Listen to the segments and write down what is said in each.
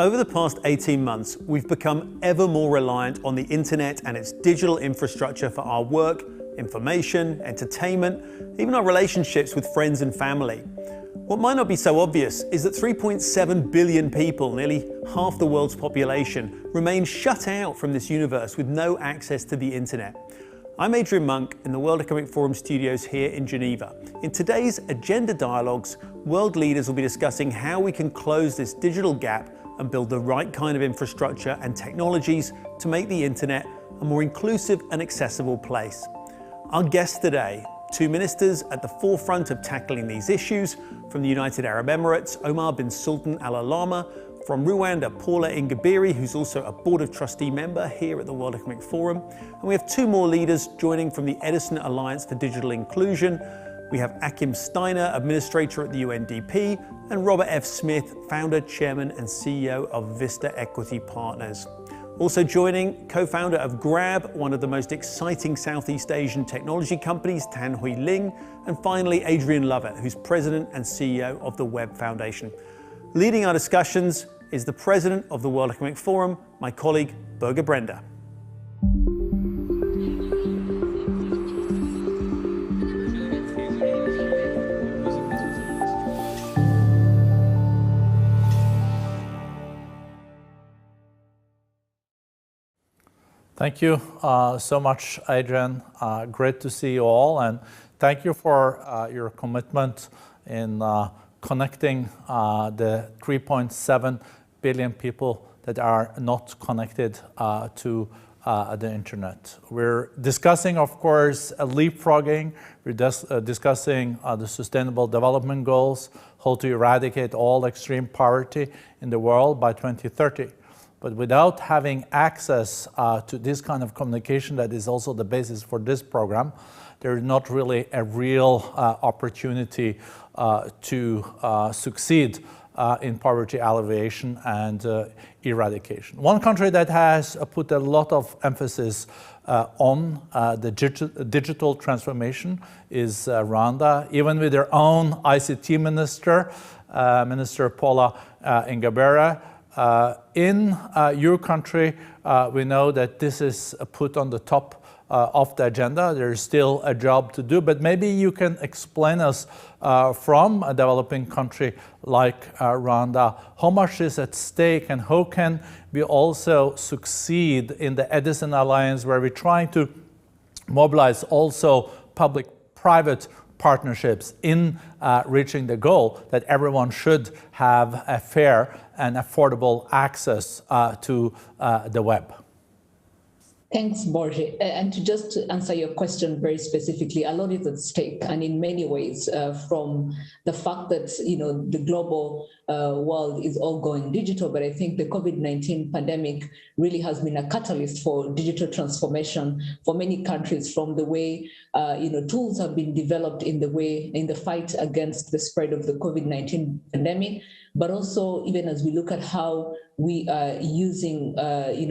Over the past 18 months, we've become ever more reliant on the internet and its digital infrastructure for our work, information, entertainment, even our relationships with friends and family. What might not be so obvious is that 3.7 billion people, nearly half the world's population, remain shut out from this universe with no access to the internet. I'm Adrian Monk in the World Economic Forum studios here in Geneva. In today's Agenda Dialogues, world leaders will be discussing how we can close this digital gap and build the right kind of infrastructure and technologies to make the internet a more inclusive and accessible place. Our guests today, two ministers at the forefront of tackling these issues, from the United Arab Emirates, Omar bin Sultan Al Alama, from Rwanda, Paula Ingabire, who's also a Board of Trustee member here at the World Economic Forum. And we have two more leaders joining from the Edison Alliance for Digital Inclusion. We have Achim Steiner, Administrator at the UNDP, and Robert F. Smith, Founder, Chairman and CEO of Vista Equity Partners. Also joining, co-founder of Grab, one of the most exciting Southeast Asian technology companies, Tan Hui Ling, and finally Adrian Lovett, who's President and CEO of the Web Foundation. Leading our discussions is the President of the World Economic Forum, my colleague Birger Brender. Thank you so much, Adrian. Great to see you all, and thank you for your commitment in connecting the 3.7 billion people that are not connected to the internet. We're discussing, of course, leapfrogging. We're discussing the Sustainable Development Goals, how to eradicate all extreme poverty in the world by 2030. But without having access to this kind of communication that is also the basis for this program, there is not really a real opportunity to succeed in poverty alleviation and eradication. One country that has put a lot of emphasis on the digital transformation is Rwanda. Even with their own ICT minister, Minister Paula Ingabire. In your country, we know that this is put on the top of the agenda. There's still a job to do, but maybe you can explain us from a developing country like Rwanda, how much is at stake and how can we also succeed in the Edison Alliance, where we're trying to mobilize also public-private partnerships in reaching the goal that everyone should have a fair and affordable access to the web. Thanks, Borje. And to just answer your question very specifically, a lot is at stake, and in many ways, from the fact that the global world is all going digital. But I think the COVID-19 pandemic really has been a catalyst for digital transformation for many countries, from the way tools have been developed in the fight against the spread of the COVID-19 pandemic. But also, even as we look at how we are using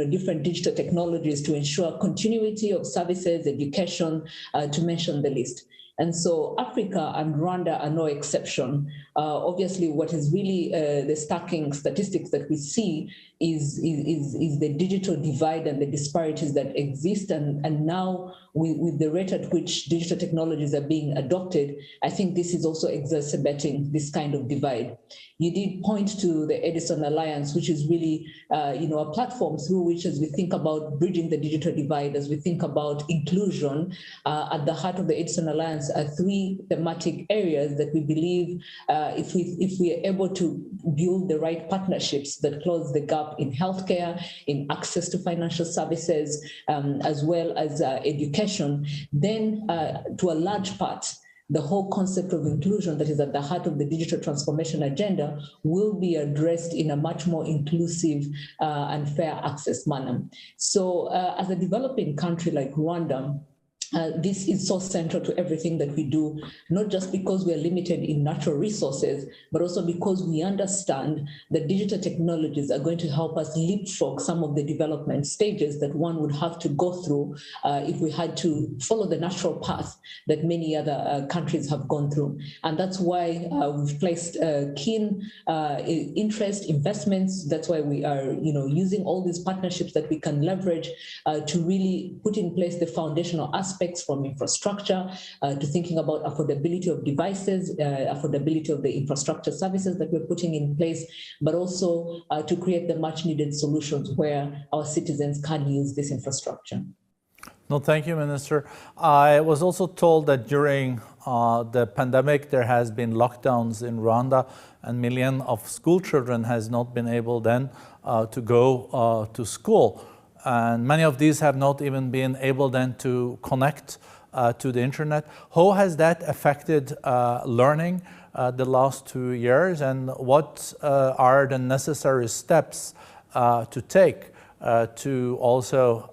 different digital technologies to ensure continuity of services, education, to mention the list. And so Africa and Rwanda are no exception. Obviously, what is really the starking statistics that we see is the digital divide and the disparities that exist. And now, with the rate at which digital technologies are being adopted, I think this is also exacerbating this kind of divide. You did point to the Edison Alliance, which is really a platform through which, as we think about bridging the digital divide, as we think about inclusion, at the heart of the Edison Alliance are three thematic areas that we believe if we are able to build the right partnerships that close the gap in healthcare, in access to financial services, as well as education, then to a large part, the whole concept of inclusion that is at the heart of the digital transformation agenda will be addressed in a much more inclusive and fair access manner. So as a developing country like Rwanda, this is so central to everything that we do, not just because we are limited in natural resources, but also because we understand that digital technologies are going to help us leapfrog some of the development stages that one would have to go through if we had to follow the natural path that many other countries have gone through. And that's why we've placed keen interest, investments. That's why we are using all these partnerships that we can leverage to really put in place the foundational aspects from infrastructure to thinking about affordability of devices, affordability of the infrastructure services that we're putting in place, but also to create the much needed solutions where our citizens can use this infrastructure. No, thank you, Minister. I was also told that during the pandemic there has been lockdowns in Rwanda, and millions of school children has not been able then to go to school. And many of these have not even been able then to connect to the internet. How has that affected learning the last 2 years, and what are the necessary steps to take to also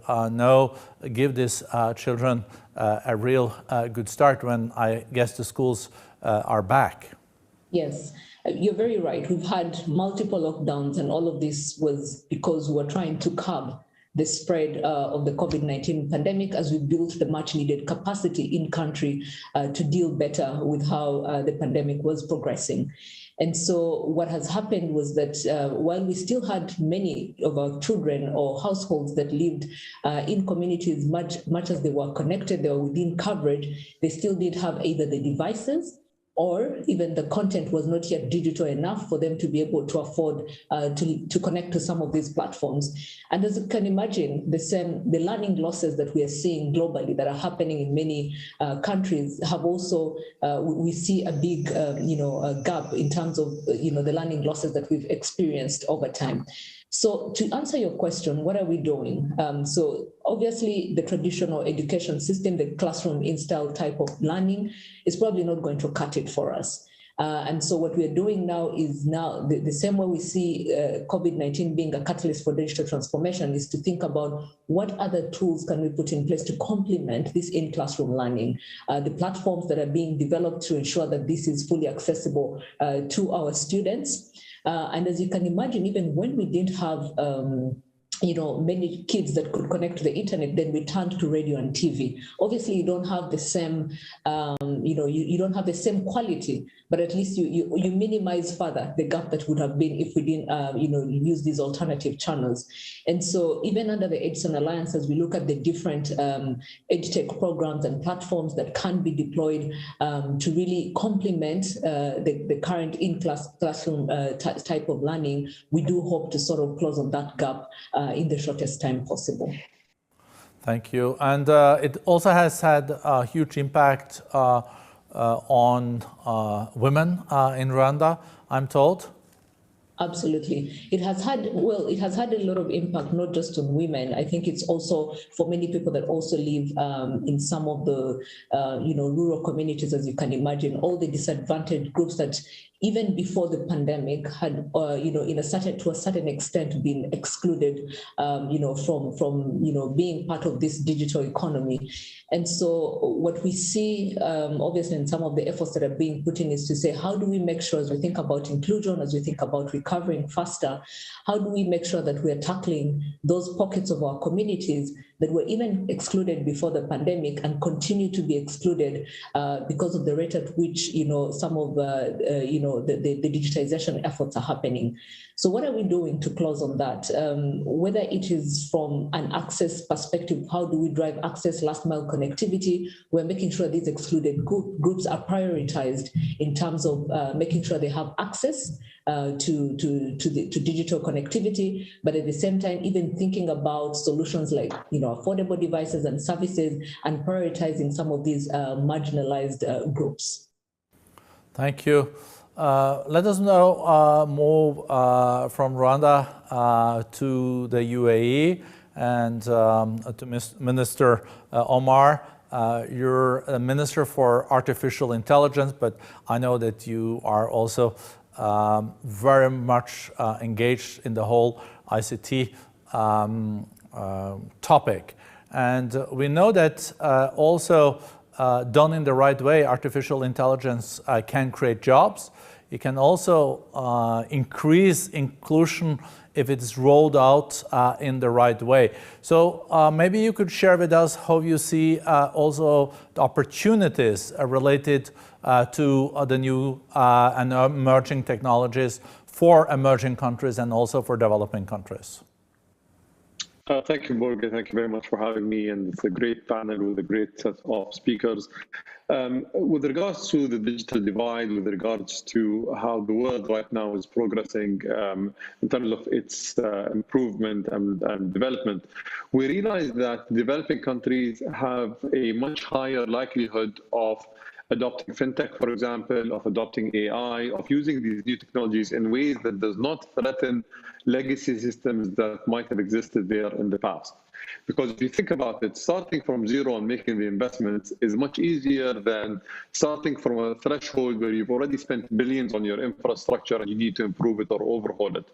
give these children a real good start when I guess the schools are back? Yes. You're very right. We've had multiple lockdowns, and all of this was because we're trying to curb the spread of the COVID-19 pandemic as we built the much needed capacity in country to deal better with how the pandemic was progressing. And so what has happened was that while we still had many of our children or households that lived in communities, much as they were connected, they were within coverage, they still did have either the devices or even the content was not yet digital enough for them to be able to afford to connect to some of these platforms. And as you can imagine, the learning losses that we are seeing globally that are happening in many countries have also, we see a big gap in terms of the learning losses that we've experienced over time. So to answer your question, what are we doing? So obviously the traditional education system, the classroom install type of learning is probably not going to cut it for us. And so what we're doing now is the same way we see COVID-19 being a catalyst for digital transformation is to think about what other tools can we put in place to complement this in-classroom learning, the platforms that are being developed to ensure that this is fully accessible to our students. And as you can imagine, even when we didn't have many kids that could connect to the internet, then we turned to radio and TV. Obviously, you don't have the same, you don't have the same quality, but at least you minimize further the gap that would have been if we didn't, use these alternative channels. And so even under the Edison Alliance, as we look at the different EdTech programs and platforms that can be deployed to really complement the current classroom type of learning, we do hope to sort of close on that gap in the shortest time possible. Thank you. And it also has had a huge impact on women in Rwanda, I'm told. Absolutely. It has had a lot of impact, not just on women. I think it's also for many people that also live in some of the, rural communities, as you can imagine, all the disadvantaged groups that even before the pandemic had, to a certain extent been excluded, from being part of this digital economy. And so what we see, obviously, in some of the efforts that are being put in is to say, how do we make sure as we think about inclusion, as we think about recovering faster, how do we make sure that we are tackling those pockets of our communities that were even excluded before the pandemic and continue to be excluded because of the rate at which, some of the digitization efforts are happening. So what are we doing to close on that? Whether it is from an access perspective, how do we drive access, last mile connectivity? We're making sure these excluded groups are prioritized in terms of making sure they have access to digital connectivity, but at the same time, even thinking about solutions like affordable devices and services, and prioritizing some of these marginalized groups. Thank you. Let us now move from Rwanda to the UAE and to Minister Omar. You're a Minister for Artificial Intelligence, but I know that you are also very much engaged in the whole ICT topic. And we know that also done in the right way, artificial intelligence can create jobs. It can also increase inclusion if it's rolled out in the right way. So maybe you could share with us how you see also the opportunities related to the new and emerging technologies for emerging countries and also for developing countries. Thank you, Borge. Thank you very much for having me. And it's a great panel with a great set of speakers. With regards to the digital divide, with regards to how the world right now is progressing in terms of its improvement and development, we realize that developing countries have a much higher likelihood of adopting fintech, for example, of adopting AI, of using these new technologies in ways that does not threaten legacy systems that might have existed there in the past. Because if you think about it, starting from zero and making the investments is much easier than starting from a threshold where you've already spent billions on your infrastructure and you need to improve it or overhaul it.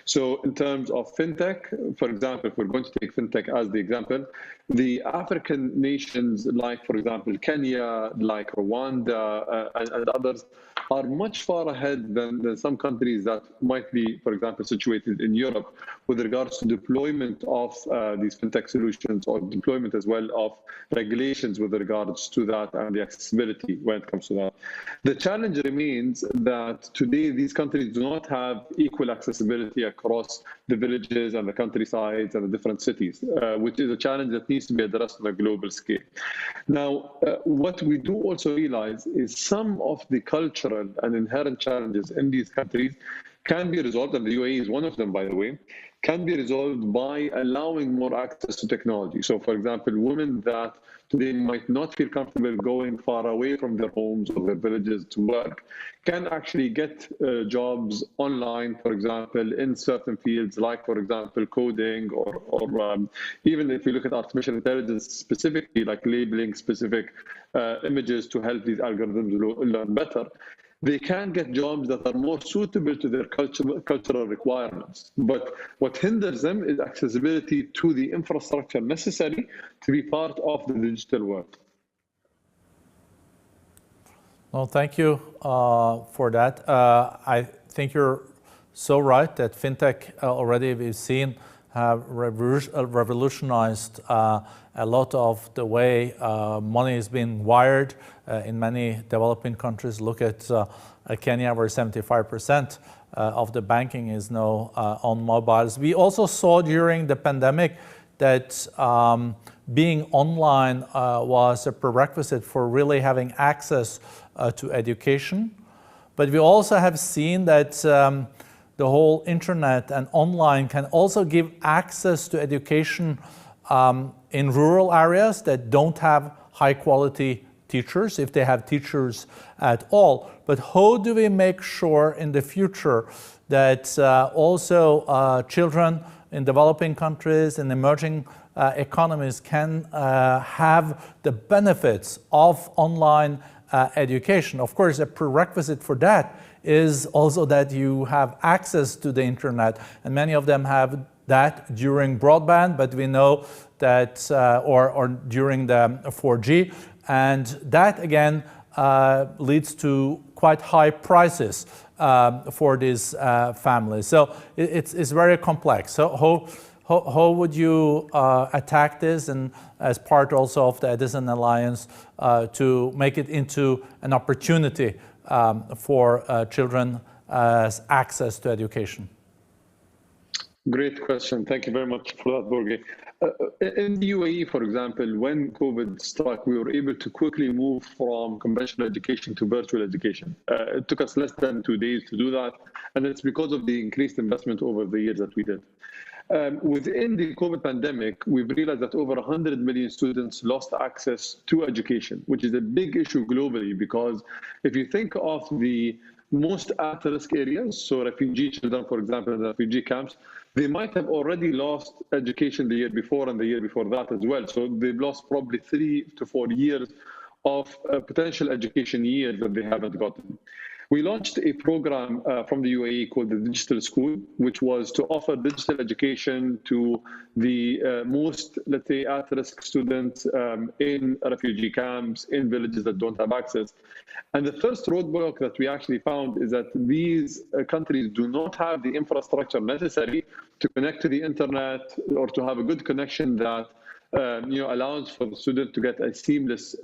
So in terms of fintech, for example, if we're going to take fintech as the example, the African nations like, for example, Kenya, like Rwanda, and others are much far ahead than some countries that might be, for example, situated in Europe with regards to deployment of these fintech solutions or deployment as well of regulations with regards to that and the accessibility when it comes to that. The challenge remains that today these countries do not have equal accessibility across the villages and the countrysides and the different cities, which is a challenge that needs to be addressed on a global scale. Now, what we do also realize is some of the cultural and inherent challenges in these countries can be resolved, and the UAE is one of them, by the way, can be resolved by allowing more access to technology. So, for example, women that today might not feel comfortable going far away from their homes or their villages to work can actually get jobs online, for example, in certain fields, like, for example, coding or even if you look at artificial intelligence specifically, like labeling specific images to help these algorithms learn better. They can get jobs that are more suitable to their cultural requirements. But what hinders them is accessibility to the infrastructure necessary to be part of the digital world. Well, thank you for that. I think you're so right that fintech already we've seen have revolutionized a lot of the way money is being wired in many developing countries. Look at Kenya, where 75% of the banking is now on mobiles. We also saw during the pandemic that being online was a prerequisite for really having access to education. But we also have seen that the whole internet and online can also give access to education in rural areas that don't have high quality teachers, if they have teachers at all. But how do we make sure in the future that also children in developing countries and emerging economies can have the benefits of online education? Of course, a prerequisite for that is also that you have access to the internet, and many of them have that during broadband, but we know that or during the 4G, and that again leads to quite high prices for these families. So it's very complex. So how would you attack this, and as part also of the Edison Alliance, to make it into an opportunity for children as access to education? Great question. Thank you very much for that, Borge. In the UAE, for example, when COVID struck, we were able to quickly move from conventional education to virtual education. It took us less than 2 days to do that, and it's because of the increased investment over the years that we did. Within the COVID pandemic, we've realized that over 100 million students lost access to education, which is a big issue globally, because if you think of the most at-risk areas, so refugee children, for example, in the refugee camps, they might have already lost education the year before and the year before that as well. So they've lost probably 3 to 4 years of potential education years that they haven't gotten. we launched a program from the UAE called the Digital School, which was to offer digital education to the most, let's say, at-risk students in refugee camps, in villages that don't have access. And the first roadblock that we actually found is that these countries do not have the infrastructure necessary to connect to the internet or to have a good connection that allows for the student to get a seamless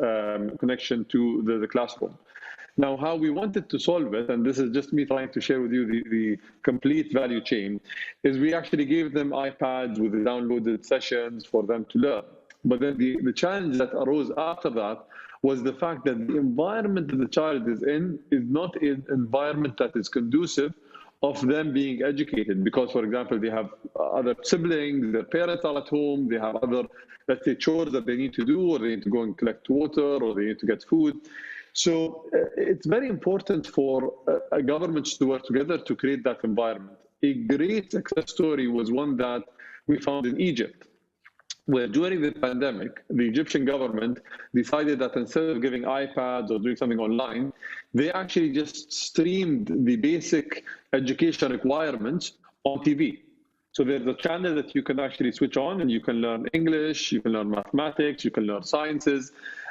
connection to the classroom. Now, how we wanted to solve it, and this is just me trying to share with you the complete value chain, is we actually gave them iPads with the downloaded sessions for them to learn. But then the challenge that arose after that was the fact that the environment that the child is in is not an environment that is conducive of them being educated, because, for example, they have other siblings, their parents are at home, they have other, let's say, chores that they need to do, or they need to go and collect water, or they need to get food. So it's very important for governments to work together to create that environment. A great success story was one that we found in Egypt, where during the pandemic, the Egyptian government decided that instead of giving iPads or doing something online, they actually just streamed the basic education requirements on TV. So there's a channel that you can actually switch on and you can learn English, you can learn mathematics, you can learn sciences.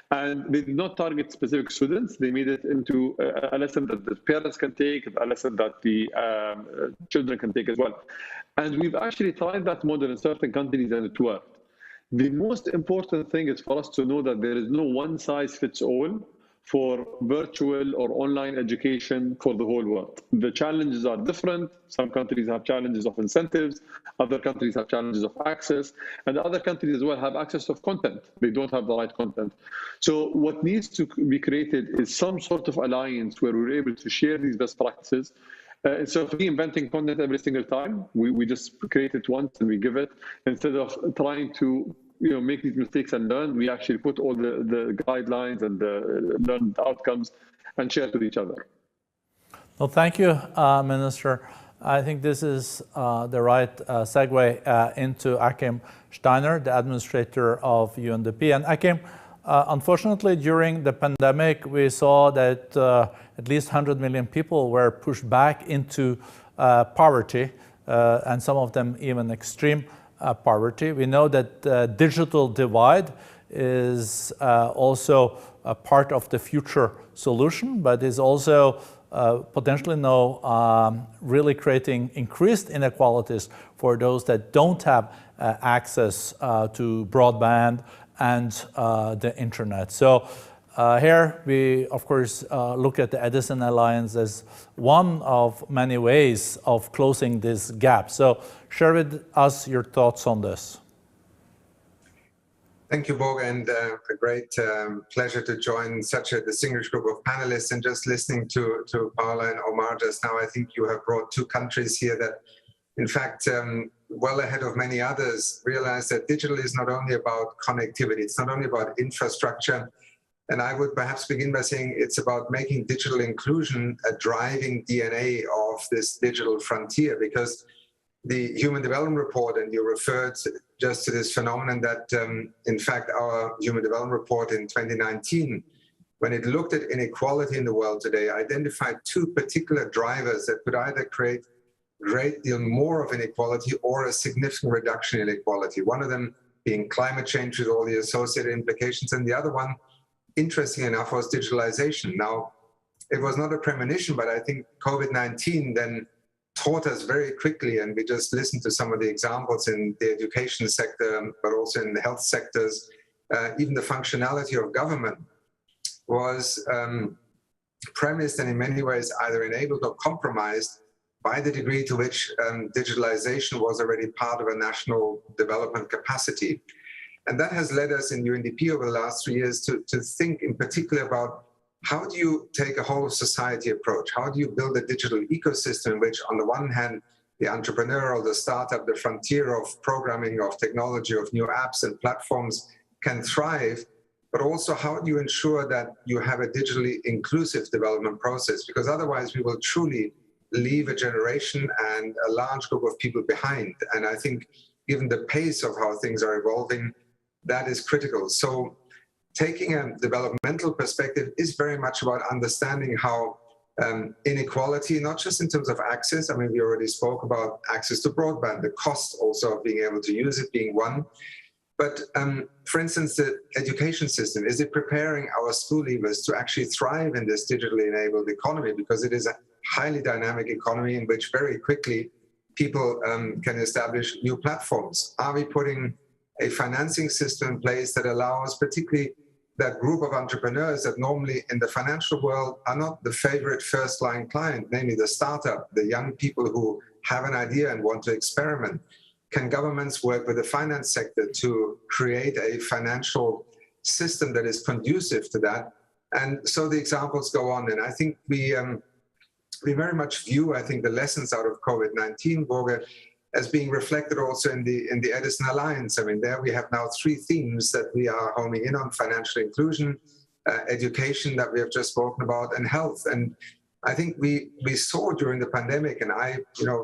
And they did not target specific students. They made it into a lesson that the parents can take, a lesson that the children can take as well. And we've actually tried that model in certain countries and it worked. The most important thing is for us to know that there is no one size fits all for virtual or online education for the whole world. The challenges are different. Some countries have challenges of incentives, other countries have challenges of access, and other countries as well have access of content. They don't have the right content. So what needs to be created is some sort of alliance where we're able to share these best practices. Instead of reinventing content every single time, we just create it once and we give it. Instead of trying to make these mistakes and learn, we actually put all the guidelines and the learned outcomes and share with each other. Well, thank you, Minister. I think this is the right segue into Akim Steiner, the administrator of UNDP. And Akim, unfortunately, during the pandemic, we saw that at least 100 million people were pushed back into poverty, and some of them even extreme poverty. We know that the digital divide is also a part of the future solution, but is also potentially really creating increased inequalities for those that don't have access to broadband and the internet. So here we, of course, look at the Edison Alliance as one of many ways of closing this gap. So share with us your thoughts on this. Thank you, Borg, and a great pleasure to join such a distinguished group of panelists. And just listening to Paula and Omar just now, I think you have brought two countries here that, in fact, well ahead of many others, realize that digital is not only about connectivity, it's not only about infrastructure. And I would perhaps begin by saying it's about making digital inclusion a driving DNA of this digital frontier, because the Human Development Report, and you referred just to this phenomenon that, in fact, our Human Development Report in 2019, when it looked at inequality in the world today, identified two particular drivers that could either create a great deal more of inequality or a significant reduction in inequality. One of them being climate change with all the associated implications, and the other one, interesting enough, was digitalization. Now, it was not a premonition, but I think COVID-19 then taught us very quickly, and we just listened to some of the examples in the education sector, but also in the health sectors, even the functionality of government was premised and in many ways either enabled or compromised by the degree to which digitalization was already part of a national development capacity. And that has led us in UNDP over the last 3 years to think in particular about how do you take a whole of society approach? How do you build a digital ecosystem in which, on the one hand, the entrepreneurial, the startup, the frontier of programming, of technology, of new apps and platforms can thrive, but also how do you ensure that you have a digitally inclusive development process? Because otherwise we will truly leave a generation and a large group of people behind. And I think given the pace of how things are evolving, that is critical. So taking a developmental perspective is very much about understanding how inequality, not just in terms of access. I mean, we already spoke about access to broadband, the cost also of being able to use it being one. But for instance, the education system, is it preparing our school leavers to actually thrive in this digitally enabled economy? Because it is a highly dynamic economy in which very quickly people can establish new platforms. Are we putting a financing system in place that allows particularly that group of entrepreneurs that normally in the financial world are not the favorite first line client, namely the startup, the young people who have an idea and want to experiment? Can governments work with the finance sector to create a financial system that is conducive to that? And so the examples go on. And I think we very much view, I think, the lessons out of COVID-19, Borge, as being reflected also in the Edison Alliance. I mean, there we have now 3 themes that we are homing in on: financial inclusion, education that we have just spoken about, and health. And I think we saw during the pandemic, and I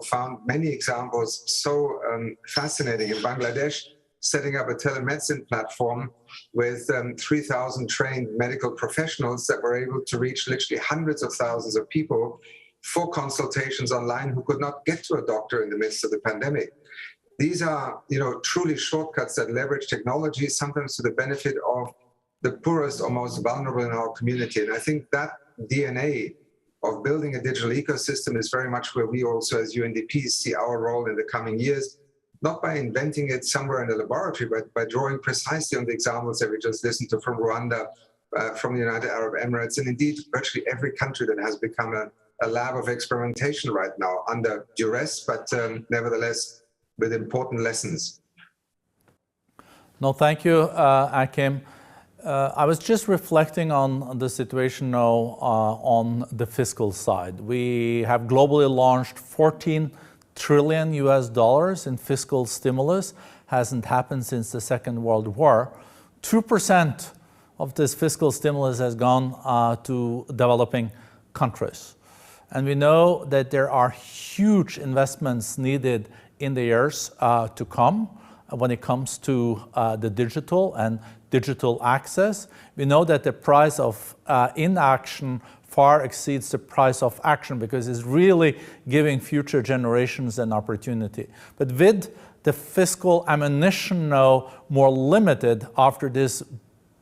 found many examples so fascinating in Bangladesh, setting up a telemedicine platform with 3,000 trained medical professionals that were able to reach literally hundreds of thousands of people for consultations online who could not get to a doctor in the midst of the pandemic. These are, truly shortcuts that leverage technology, sometimes to the benefit of the poorest or most vulnerable in our community. And I think that DNA of building a digital ecosystem is very much where we also as UNDP see our role in the coming years, not by inventing it somewhere in the laboratory, but by drawing precisely on the examples that we just listened to from Rwanda, from the United Arab Emirates, and indeed virtually every country that has become a lab of experimentation right now, under duress, but nevertheless with important lessons. No, thank you, Akim. I was just reflecting on the situation now on the fiscal side. We have globally launched $14 trillion in fiscal stimulus. Hasn't happened since the Second World War. 2% of this fiscal stimulus has gone to developing countries. And we know that there are huge investments needed in the years to come when it comes to the digital and digital access. We know that the price of inaction far exceeds the price of action because it's really giving future generations an opportunity. But with the fiscal ammunition now more limited after this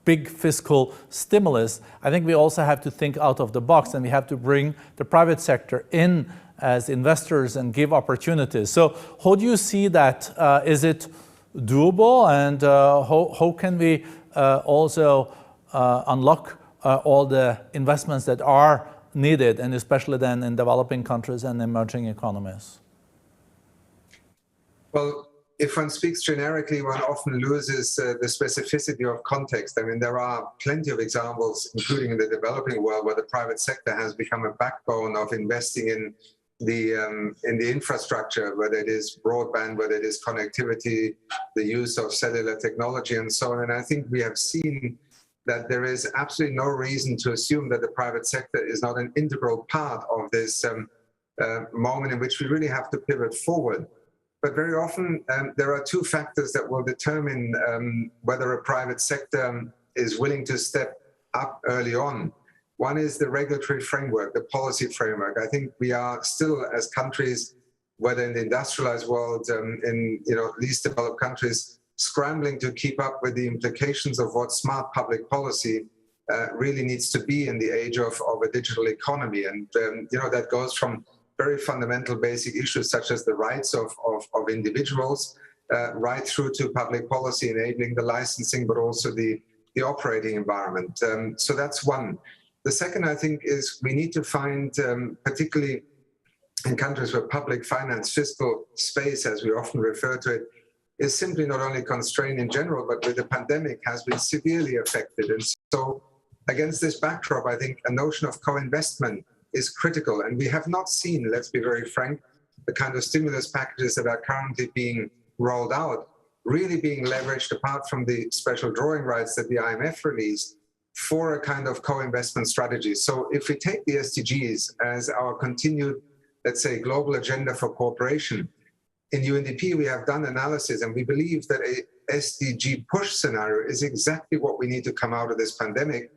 big fiscal stimulus, I think we also have to think out of the box, and we have to bring the private sector in as investors and give opportunities. So how do you see that? Is it doable, and how can we also unlock all the investments that are needed, and especially then in developing countries and emerging economies? Well, if one speaks generically, one often loses the specificity of context. I mean, there are plenty of examples, including in the developing world, where the private sector has become a backbone of investing in the infrastructure, whether it is broadband, whether it is connectivity, the use of cellular technology, and so on. And I think we have seen that there is absolutely no reason to assume that the private sector is not an integral part of this moment in which we really have to pivot forward. But very often there are 2 factors that will determine whether a private sector is willing to step up early on. One is the regulatory framework, the policy framework. I think we are still, as countries, whether in the industrialized world, in least developed countries, scrambling to keep up with the implications of what smart public policy really needs to be in the age of a digital economy. And that goes from very fundamental basic issues such as the rights of individuals, right through to public policy enabling the licensing, but also the operating environment. So that's one. The second, I think, is we need to find, particularly in countries where public finance, fiscal space, as we often refer to it, is simply not only constrained in general, but with the pandemic has been severely affected. And so against this backdrop, I think a notion of co-investment is critical. And we have not seen, let's be very frank, the kind of stimulus packages that are currently being rolled out really being leveraged, apart from the special drawing rights that the IMF released, for a kind of co-investment strategy. So if we take the SDGs as our continued, let's say, global agenda for cooperation, in UNDP we have done analysis, and we believe that a SDG push scenario is exactly what we need to come out of this pandemic,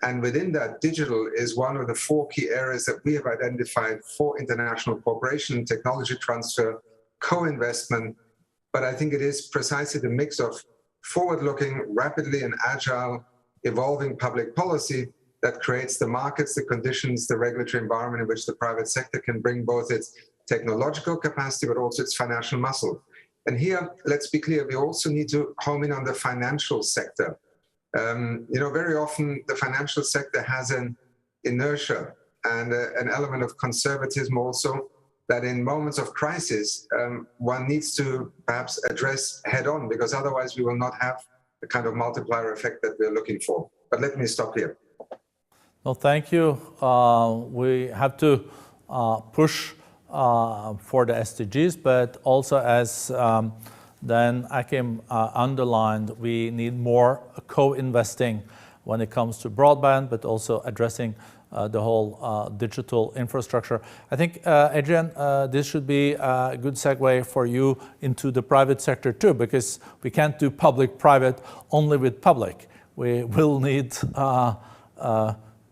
And within that, digital is one of the 4 key areas that we have identified for international cooperation, technology transfer, co-investment. But I think it is precisely the mix of forward-looking, rapidly and agile, evolving public policy that creates the markets, the conditions, the regulatory environment in which the private sector can bring both its technological capacity, but also its financial muscle. And here, let's be clear, we also need to home in on the financial sector. Very often the financial sector has an inertia and an element of conservatism also, that in moments of crisis, one needs to perhaps address head on, because otherwise we will not have the kind of multiplier effect that we're looking for. But let me stop here. Well, thank you. We have to push for the SDGs, but also as then Akim underlined, we need more co-investing when it comes to broadband, but also addressing the whole digital infrastructure. I think, Adrian, this should be a good segue for you into the private sector too, because we can't do public-private only with public. We will need,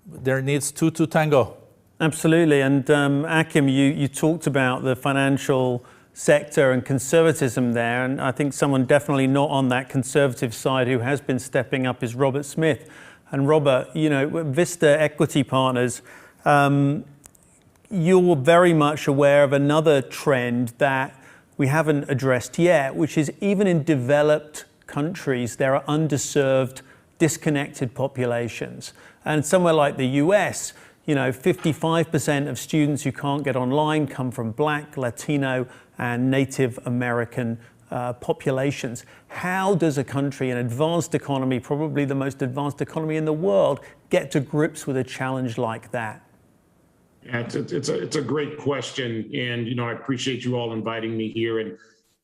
there needs 2 to tango. Absolutely, and Akim, you talked about the financial sector and conservatism there, and I think someone definitely not on that conservative side who has been stepping up is Robert Smith. And Robert, Vista Equity Partners, you're very much aware of another trend that we haven't addressed yet, which is even in developed countries, there are underserved, disconnected populations. And somewhere like the US, 55% of students who can't get online come from Black, Latino, and Native American populations. How does a country, an advanced economy, probably the most advanced economy in the world, get to grips with a challenge like that? Yeah, it's a great question, and I appreciate you all inviting me here, and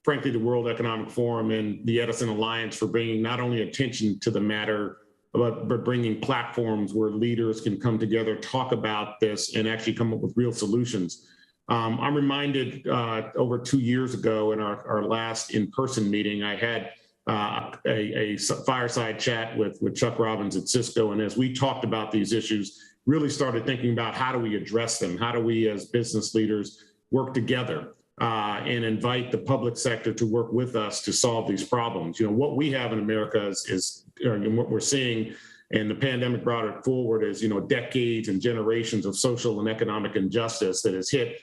frankly, the World Economic Forum and the Edison Alliance for bringing not only attention to the matter, but bringing platforms where leaders can come together, talk about this, and actually come up with real solutions. I'm reminded over 2 years ago in our last in-person meeting, I had a fireside chat with Chuck Robbins at Cisco. And as we talked about these issues, really started thinking about how do we address them? How do we as business leaders work together and invite the public sector to work with us to solve these problems? What we have in America is and what we're seeing, and the pandemic brought it forward, is decades and generations of social and economic injustice that has hit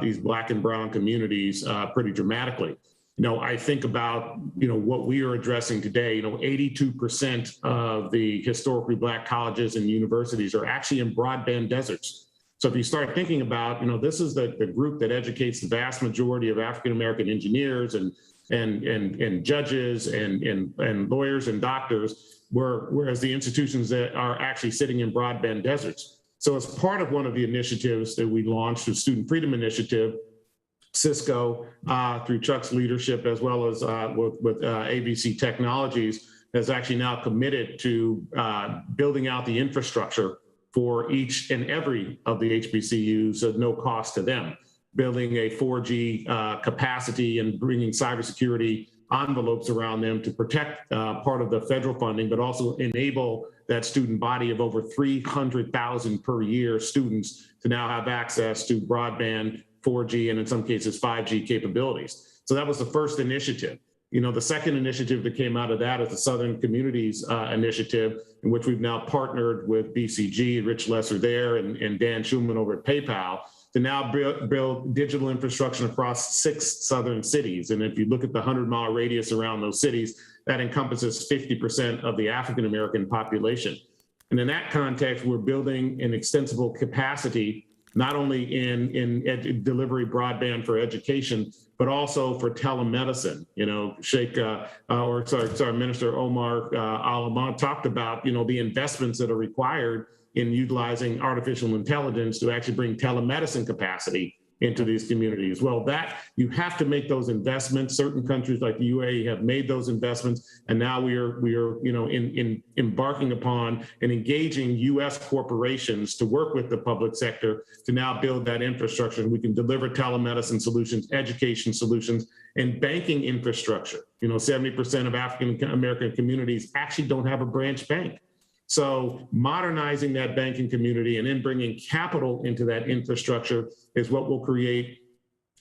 these Black and brown communities pretty dramatically. I think about, what we are addressing today. 82% of the historically Black colleges and universities are actually in broadband deserts. So if you start thinking about, this is the group that educates the vast majority of African-American engineers and judges and lawyers and doctors, whereas the institutions that are actually sitting in broadband deserts. So as part of one of the initiatives that we launched, the Student Freedom Initiative, Cisco, through Chuck's leadership, as well as with ABC Technologies, has actually now committed to building out the infrastructure for each and every of the HBCUs at no cost to them, building a 4G capacity and bringing cybersecurity envelopes around them to protect part of the federal funding, but also enable that student body of over 300,000 per year students to now have access to broadband, 4G, and in some cases 5G capabilities. So that was the first initiative. The second initiative that came out of that is the Southern Communities Initiative, in which we've now partnered with BCG, Rich Lesser there, and Dan Schulman over at PayPal, to now build digital infrastructure across 6 southern cities. And if you look at the 100-mile radius around those cities, that encompasses 50% of the African-American population. And in that context, we're building an extensible capacity, not only in delivery broadband for education, but also for telemedicine. Minister Omar Alaman talked about, the investments that are required in utilizing artificial intelligence to actually bring telemedicine capacity into these communities. Well, that you have to make those investments. Certain countries like the UAE have made those investments, and now we are embarking upon and engaging U.S. corporations to work with the public sector to now build that infrastructure. And we can deliver telemedicine solutions, education solutions, and banking infrastructure. 70% of African American communities actually don't have a branch bank. So modernizing that banking community and then bringing capital into that infrastructure is what will create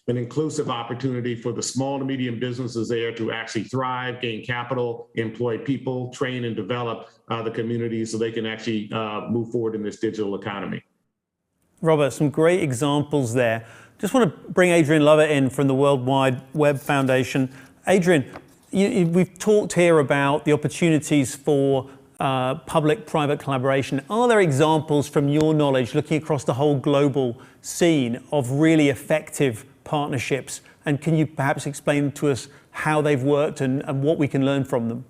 an inclusive opportunity for the small to medium businesses there to actually thrive, gain capital, employ people, train and develop the community so they can actually move forward in this digital economy. Robert, some great examples there. Just want to bring Adrian Lovett in from the World Wide Web Foundation. Adrian, we've talked here about the opportunities for public-private collaboration. Are there examples from your knowledge, looking across the whole global scene, of really effective partnerships? And can you perhaps explain to us how they've worked and what we can learn from them?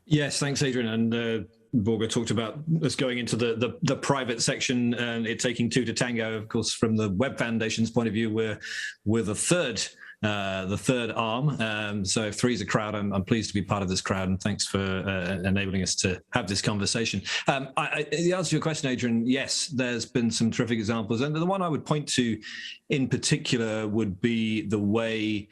Yes, thanks, Adrian. And Borge talked about us going into the private section and it taking two to tango. Of course, from the Web Foundation's point of view, we're the third arm. So if three's a crowd, I'm pleased to be part of this crowd, and thanks for enabling us to have this conversation. The answer to your question, Adrian, yes, there's been some terrific examples, and the one I would point to in particular would be the way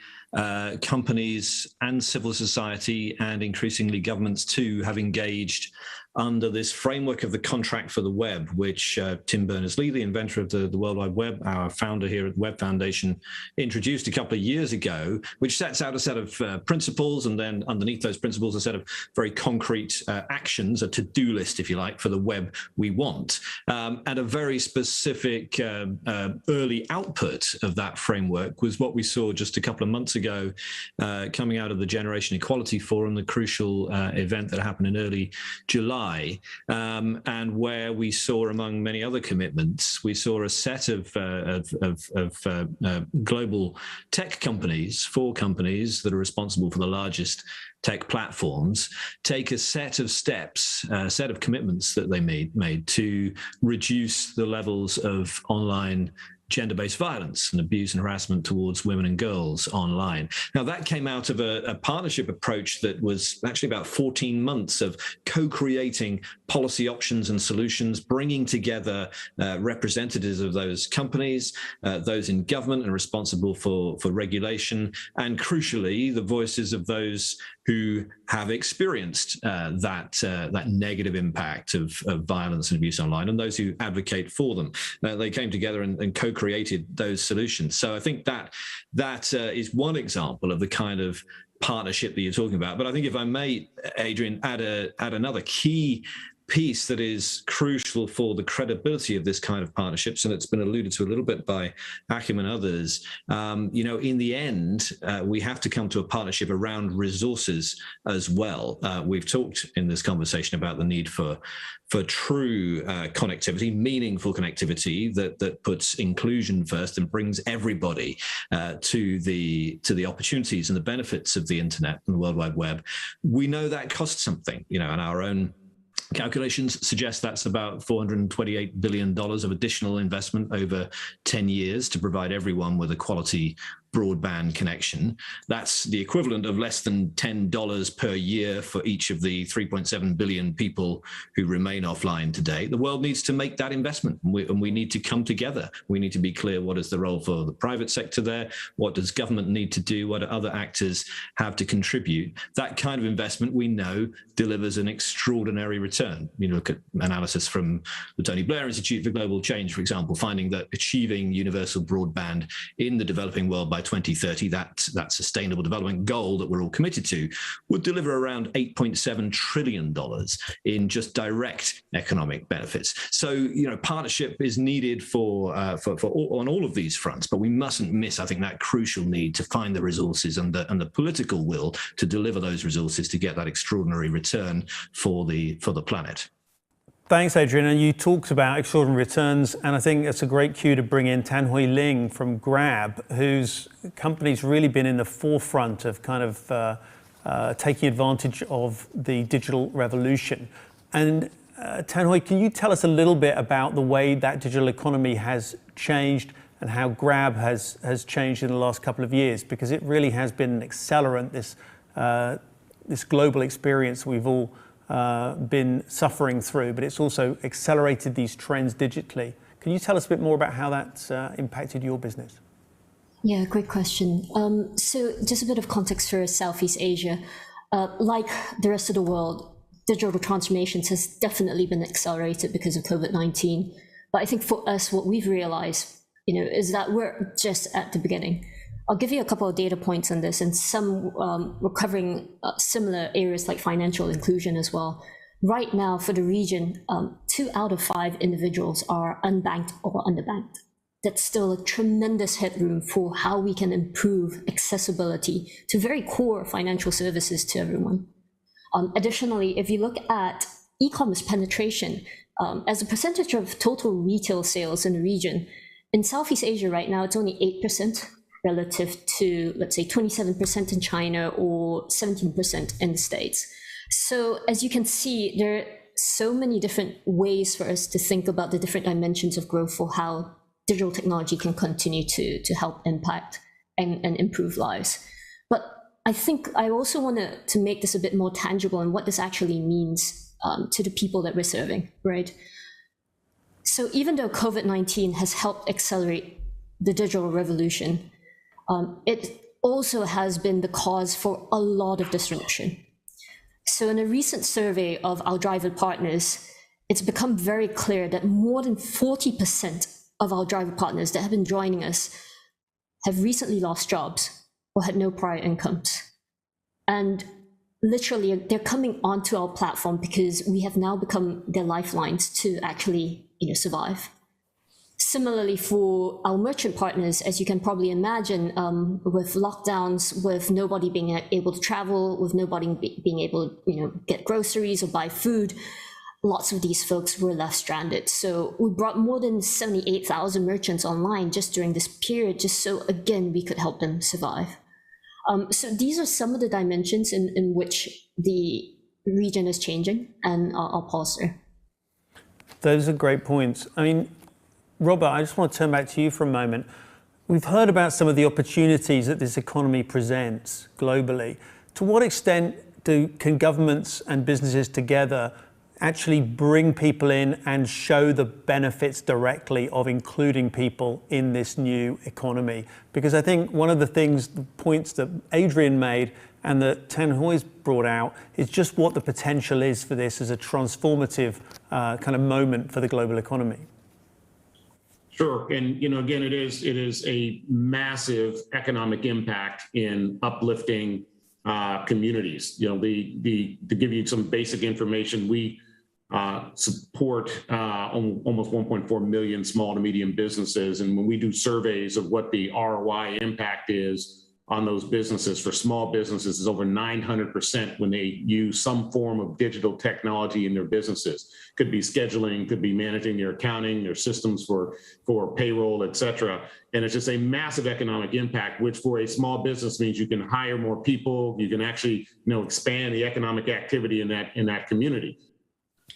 companies and civil society, and increasingly governments too, have engaged under this framework of the contract for the web, which Tim Berners-Lee, the inventor of the World Wide Web, our founder here at the Web Foundation, introduced a couple of years ago, which sets out a set of principles, and then underneath those principles, a set of very concrete actions, a to-do list, if you like, for the web we want. And a very specific early output of that framework was what we saw just a couple of months ago coming out of the Generation Equality Forum, the crucial event that happened in early July. And where we saw, among many other commitments, we saw a set of global tech companies, 4 companies that are responsible for the largest tech platforms, take a set of steps, a set of commitments that they made to reduce the levels of online gender-based violence and abuse and harassment towards women and girls online. Now, that came out of a partnership approach that was actually about 14 months of co-creating policy options and solutions, bringing together representatives of those companies, those in government and responsible for regulation, and crucially, the voices of those who have experienced that negative impact of violence and abuse online, and those who advocate for them. They came together and co-created those solutions. So I think that is one example of the kind of partnership that you're talking about. But I think, if I may, Adrian, add another key piece that is crucial for the credibility of this kind of partnerships, and it's been alluded to a little bit by Achim and others. In the end, we have to come to a partnership around resources as well. We've talked in this conversation about the need for true connectivity, meaningful connectivity that puts inclusion first and brings everybody to the opportunities and the benefits of the internet and the World Wide Web. We know that costs something, and our own calculations suggest that's about $428 billion of additional investment over 10 years to provide everyone with a quality broadband connection. That's the equivalent of less than $10 per year for each of the 3.7 billion people who remain offline today. The world needs to make that investment, and we need to come together. We need to be clear, what is the role for the private sector there? What does government need to do? What do other actors have to contribute? That kind of investment, we know, delivers an extraordinary return. Look at analysis from the Tony Blair Institute for Global Change, for example, finding that achieving universal broadband in the developing world by 2030, that sustainable development goal that we're all committed to, would deliver around $8.7 trillion in just direct economic benefits. So, partnership is needed for on all of these fronts, but we mustn't miss, I think, that crucial need to find the resources and the political will to deliver those resources to get that extraordinary return for the planet. Thanks, Adrian. And you talked about extraordinary returns, and I think it's a great cue to bring in Tan-Hui Ling from Grab, whose company's really been in the forefront of kind of taking advantage of the digital revolution. And Tan-Hui, can you tell us a little bit about the way that digital economy has changed and how Grab has changed in the last couple of years? Because it really has been an accelerant, this global experience we've all been suffering through, but it's also accelerated these trends digitally. Can you tell us a bit more about how that's impacted your business? Yeah, great question. So just a bit of context for Southeast Asia. Like the rest of the world, digital transformations has definitely been accelerated because of COVID-19. But I think for us, what we've realized, is that we're just at the beginning. I'll give you a couple of data points on this, and some we're covering similar areas like financial inclusion as well. Right now, for the region, 2 out of 5 individuals are unbanked or underbanked. That's still a tremendous headroom for how we can improve accessibility to very core financial services to everyone. Additionally, if you look at e-commerce penetration, as a percentage of total retail sales in the region, in Southeast Asia right now, it's only 8% relative to, let's say, 27% in China or 17% in the States. So as you can see, there are so many different ways for us to think about the different dimensions of growth for how digital technology can continue to help impact and improve lives. But I think I also want to make this a bit more tangible and what this actually means to the people that we're serving, right? So even though COVID-19 has helped accelerate the digital revolution, it also has been the cause for a lot of disruption. So in a recent survey of our driver partners, it's become very clear that more than 40% of our driver partners that have been joining us have recently lost jobs or had no prior incomes. And literally, they're coming onto our platform because we have now become their lifelines to actually, survive. Similarly, for our merchant partners, as you can probably imagine, with lockdowns, with nobody being able to travel, with nobody being able to, get groceries or buy food, lots of these folks were left stranded. So we brought more than 78,000 merchants online just during this period, just so, again, we could help them survive. So these are some of the dimensions in which the region is changing, and I'll pause there. Those are great points. I mean, Robert, I just want to turn back to you for a moment. We've heard about some of the opportunities that this economy presents globally. To what extent can governments and businesses together actually bring people in and show the benefits directly of including people in this new economy? Because I think one of the points that Adrian made and that Tan Hoi's brought out is just what the potential is for this as a transformative kind of moment for the global economy. Sure, and again, it is a massive economic impact in uplifting communities. To give you some basic information, we support almost 1.4 million small to medium businesses, and when we do surveys of what the ROI impact is on those businesses, for small businesses is over 900% when they use some form of digital technology in their businesses. Could be scheduling, could be managing their accounting, their systems for payroll, et cetera. And it's just a massive economic impact, which for a small business means you can hire more people, you can actually expand the economic activity in that community.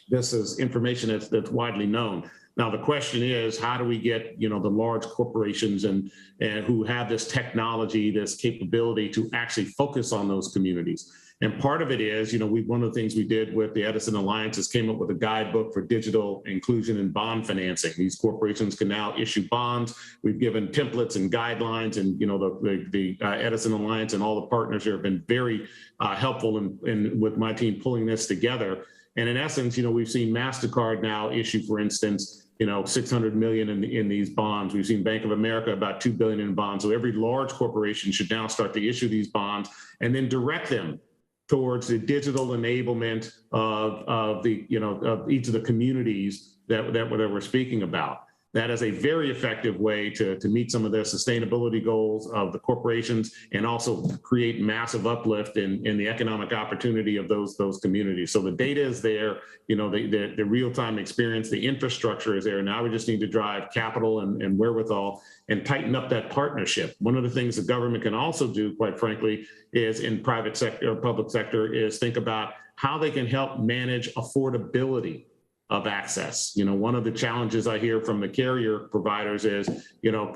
This is information that's widely known. Now, the question is, how do we get, the large corporations and who have this technology, this capability to actually focus on those communities? And part of it is, one of the things we did with the Edison Alliance is came up with a guidebook for digital inclusion and bond financing. These corporations can now issue bonds. We've given templates and guidelines, and the Edison Alliance and all the partners here have been very helpful in with my team pulling this together. And in essence, we've seen MasterCard now issue, for instance, $600 million in these bonds. We've seen Bank of America about $2 billion in bonds. So every large corporation should now start to issue these bonds and then direct them towards the digital enablement of each of the communities that we're speaking about. That is a very effective way to meet some of the sustainability goals of the corporations and also create massive uplift in the economic opportunity of those communities. So the data is there, the real-time experience, the infrastructure is there. Now we just need to drive capital and wherewithal and tighten up that partnership. One of the things the government can also do, quite frankly, is in private sector or public sector, is think about how they can help manage affordability of access. One of the challenges I hear from the carrier providers is,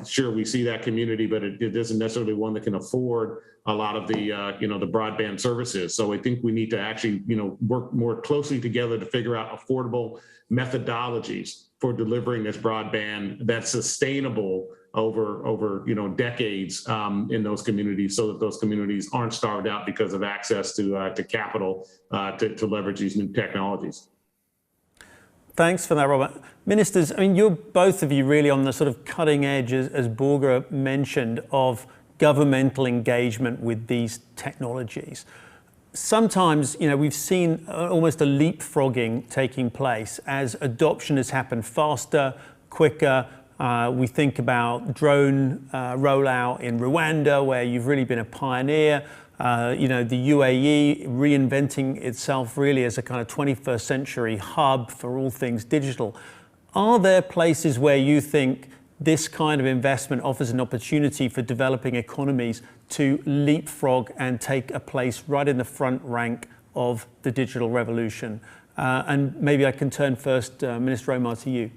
sure, we see that community, but it isn't necessarily one that can afford a lot of the, the broadband services. So I think we need to actually, work more closely together to figure out affordable methodologies for delivering this broadband that's sustainable over decades in those communities, so that those communities aren't starved out because of access to capital to leverage these new technologies. Thanks for that, Robert. Ministers, I mean, you're both of you really on the sort of cutting edge, as Borja mentioned, of governmental engagement with these technologies. Sometimes, we've seen almost a leapfrogging taking place as adoption has happened faster, quicker. We think about drone rollout in Rwanda, where you've really been a pioneer. The UAE reinventing itself really as a kind of 21st century hub for all things digital. Are there places where you think this kind of investment offers an opportunity for developing economies to leapfrog and take a place right in the front rank of the digital revolution? And maybe I can turn first, Minister Omar, to you.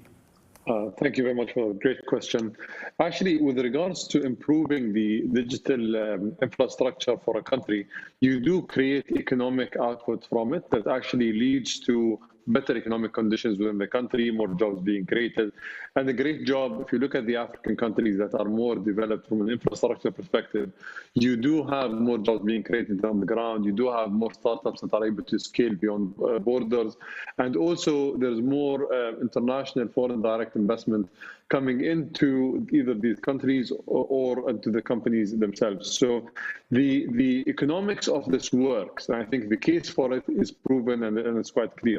Thank you very much for a great question. Actually, with regards to improving the digital infrastructure for a country, you do create economic output from it that actually leads to better economic conditions within the country, more jobs being created. And a great job, if you look at the African countries that are more developed from an infrastructure perspective, you do have more jobs being created on the ground. You do have more startups that are able to scale beyond borders. And also there's more international foreign direct investment coming into either these countries or into the companies themselves. So the economics of this works. And I think the case for it is proven and it's quite clear.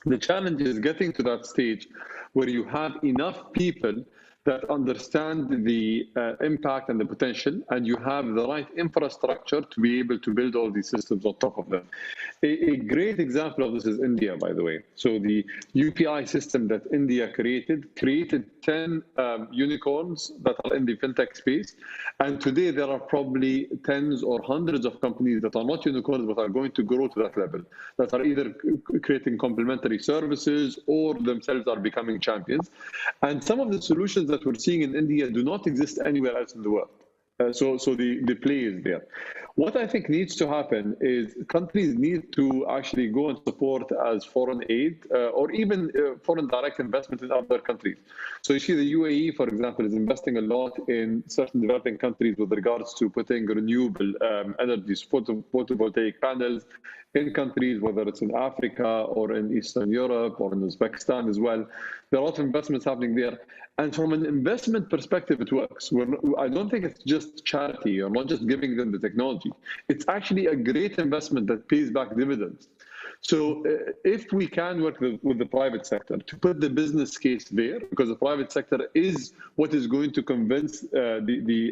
The challenge is getting to that stage where you have enough people that understand the impact and the potential, and you have the right infrastructure to be able to build all these systems on top of them. A great example of this is India, by the way. So the UPI system that India created 10 unicorns that are in the fintech space. And today there are probably tens or hundreds of companies that are not unicorns, but are going to grow to that level, that are either creating complementary services or themselves are becoming champions. And some of the solutions that we're seeing in India do not exist anywhere else in the world. So the play is there. What I think needs to happen is countries need to actually go and support as foreign aid or even foreign direct investment in other countries. So you see the UAE, for example, is investing a lot in certain developing countries with regards to putting renewable energies, photovoltaic panels in countries, whether it's in Africa or in Eastern Europe or in Uzbekistan as well. There are a lot of investments happening there. And from an investment perspective, it works. I don't think it's just charity or not just giving them the technology. It's actually a great investment that pays back dividends. So if we can work with the private sector to put the business case there, because the private sector is what is going to convince the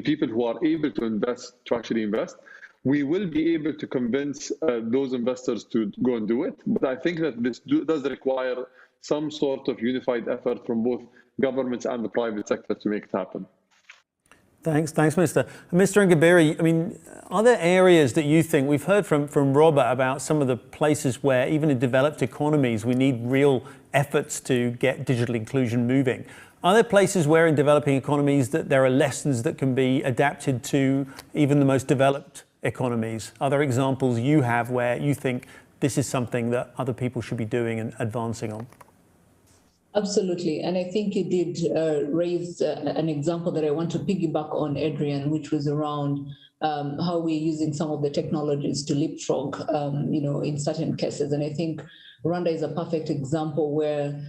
people who are able to invest to actually invest, we will be able to convince those investors to go and do it. But I think that this does require some sort of unified effort from both governments and the private sector to make it happen. Thanks, Minister. Mr. Ngaberi, I mean, are there areas that you think, we've heard from Robert about some of the places where even in developed economies, we need real efforts to get digital inclusion moving. Are there places where in developing economies that there are lessons that can be adapted to even the most developed economies? Are there examples you have where you think this is something that other people should be doing and advancing on? Absolutely. And I think you did raise an example that I want to piggyback on, Adrian, which was around how we're using some of the technologies to leapfrog, in certain cases. And I think Rwanda is a perfect example where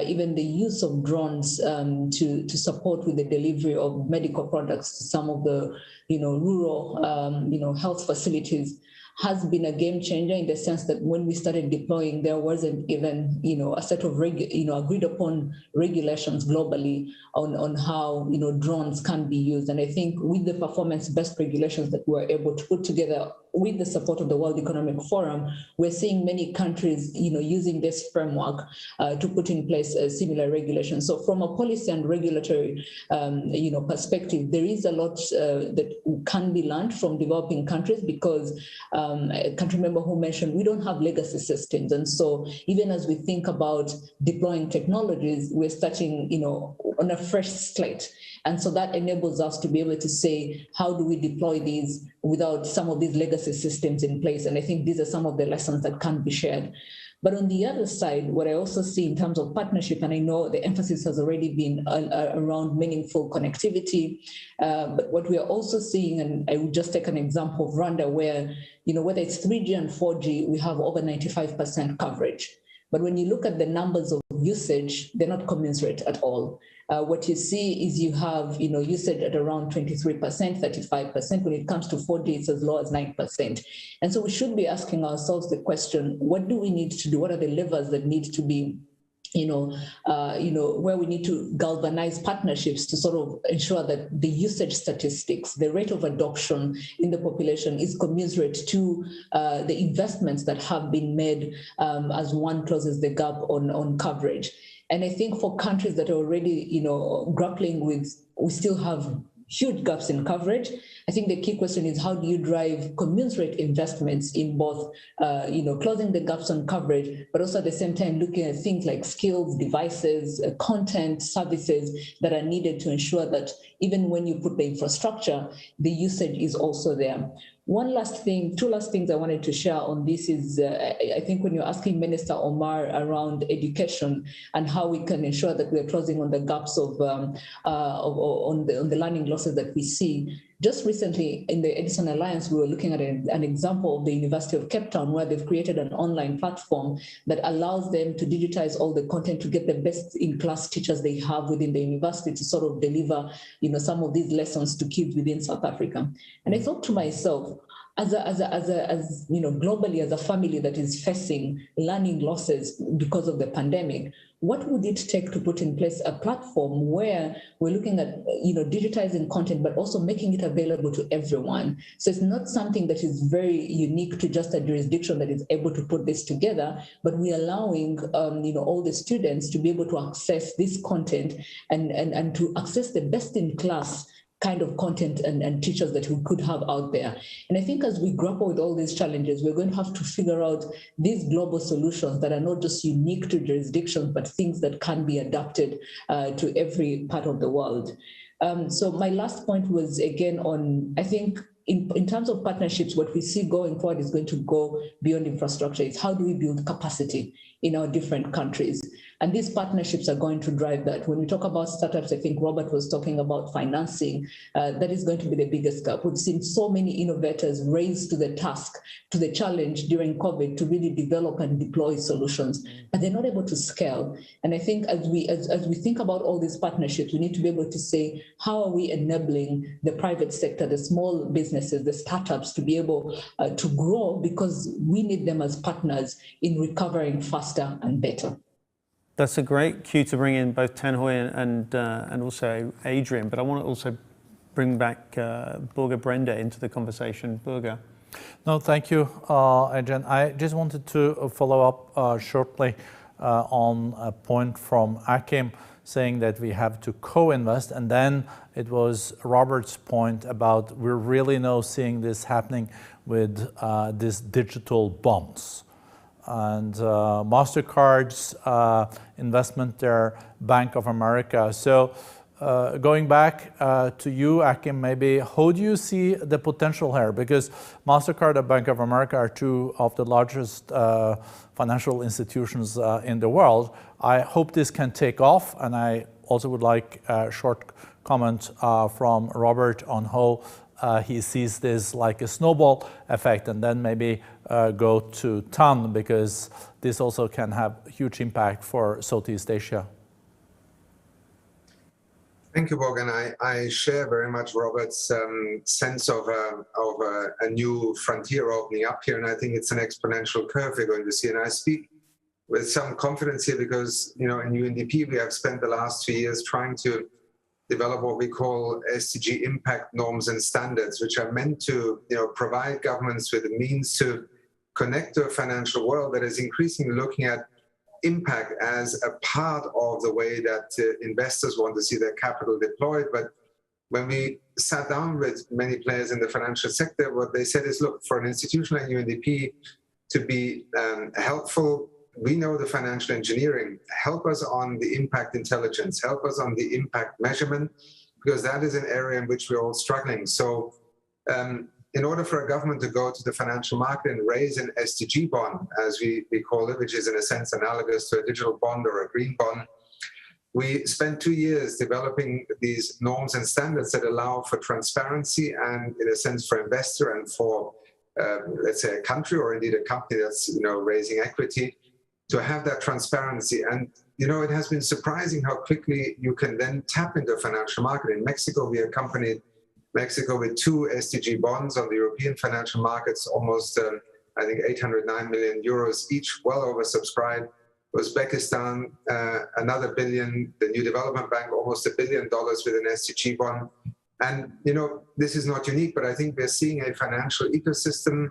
even the use of drones to support with the delivery of medical products to some of the, rural, health facilities has been a game changer in the sense that when we started deploying, there wasn't even, a set of agreed upon regulations globally on how, drones can be used. And I think with the performance-based regulations that we're able to put together with the support of the World Economic Forum, we're seeing many countries, using this framework to put in place similar regulations. So from a policy and regulatory, perspective, there is a lot that can be learned from developing countries because a country member who mentioned we don't have legacy systems. And so even as we think about deploying technologies, we're starting, on a fresh slate. And so that enables us to be able to say, how do we deploy these without some of these legacy systems in place? And I think these are some of the lessons that can be shared. But on the other side, what I also see in terms of partnership, and I know the emphasis has already been around meaningful connectivity, but what we are also seeing, and I would just take an example of Rwanda, where, whether it's 3G and 4G, we have over 95% coverage. But when you look at the numbers of usage, they're not commensurate at all. What you see is you have, usage at around 23%, 35%. When it comes to 4G, it's as low as 9%. And so we should be asking ourselves the question, what do we need to do? What are the levers that need to be, where we need to galvanize partnerships to sort of ensure that the usage statistics, the rate of adoption in the population is commensurate to the investments that have been made as one closes the gap on coverage. And I think for countries that are already, grappling with, we still have huge gaps in coverage. I think the key question is, how do you drive commensurate investments in both, closing the gaps on coverage, but also at the same time looking at things like skills, devices, content, services that are needed to ensure that even when you put the infrastructure, the usage is also there. Two last things I wanted to share on this is, I think when you're asking Minister Omar around education and how we can ensure that we're closing on the gaps on the learning losses that we see. Just recently in the Edison Alliance, we were looking at an example of the University of Cape Town, where they've created an online platform that allows them to digitize all the content to get the best in-class teachers they have within the university to sort of deliver, some of these lessons to kids within South Africa. And I thought to myself, as globally, as a family that is facing learning losses because of the pandemic, what would it take to put in place a platform where we're looking at, digitizing content, but also making it available to everyone? So it's not something that is very unique to just a jurisdiction that is able to put this together, but we're allowing, all the students to be able to access this content and to access the best in class kind of content and teachers that we could have out there. And I think as we grapple with all these challenges, we're going to have to figure out these global solutions that are not just unique to jurisdictions, but things that can be adapted to every part of the world. So my last point was, again, on, I think, in terms of partnerships, what we see going forward is going to go beyond infrastructure. It's how do we build capacity in our different countries? And these partnerships are going to drive that. When we talk about startups, I think Robert was talking about financing. That is going to be the biggest gap. We've seen so many innovators raise to the task, to the challenge during COVID to really develop and deploy solutions, but they're not able to scale. And I think as we think about all these partnerships, we need to be able to say, how are we enabling the private sector, the small businesses, the startups to be able to grow, because we need them as partners in recovering faster and better. That's a great cue to bring in both Tanhoy and also Adrian, but I want to also bring back Burger Brenda into the conversation. Burger. No, thank you, Adrian. I just wanted to follow up shortly on a point from Akim saying that we have to co-invest, and then it was Robert's point about we're really now seeing this happening with these digital bonds. And MasterCard's investment there, Bank of America. So going back to you, Akim, maybe how do you see the potential here? Because MasterCard and Bank of America are two of the largest financial institutions in the world. I hope this can take off, and I also would like a short comment from Robert on how he sees this like a snowball effect, and then maybe go to Tan, because this also can have huge impact for Southeast Asia. Thank you, Morgan. I share very much Robert's sense of a new frontier opening up here, and I think it's an exponential curve we're going to see. And I speak with some confidence here because, in UNDP, we have spent the last 2 years trying to develop what we call SDG impact norms and standards, which are meant to provide governments with the means to connect to a financial world that is increasingly looking at impact as a part of the way that investors want to see their capital deployed. But when we sat down with many players in the financial sector, what they said is, look, for an institution like UNDP to be helpful, we know the financial engineering. Help us on the impact intelligence. Help us on the impact measurement, because that is an area in which we're all struggling. So in order for a government to go to the financial market and raise an SDG bond, as we call it, which is in a sense analogous to a digital bond or a green bond, we spent 2 years developing these norms and standards that allow for transparency and, in a sense, for investor and for, let's say, a country or indeed a company that's raising equity, to have that transparency. And it has been surprising how quickly you can then tap into a financial market. In Mexico, we accompanied Mexico with 2 SDG bonds on the European financial markets, almost, I think, 809 million euros each, well oversubscribed. Uzbekistan, another billion, the New Development Bank, almost $1 billion with an SDG bond. And, this is not unique, but I think we're seeing a financial ecosystem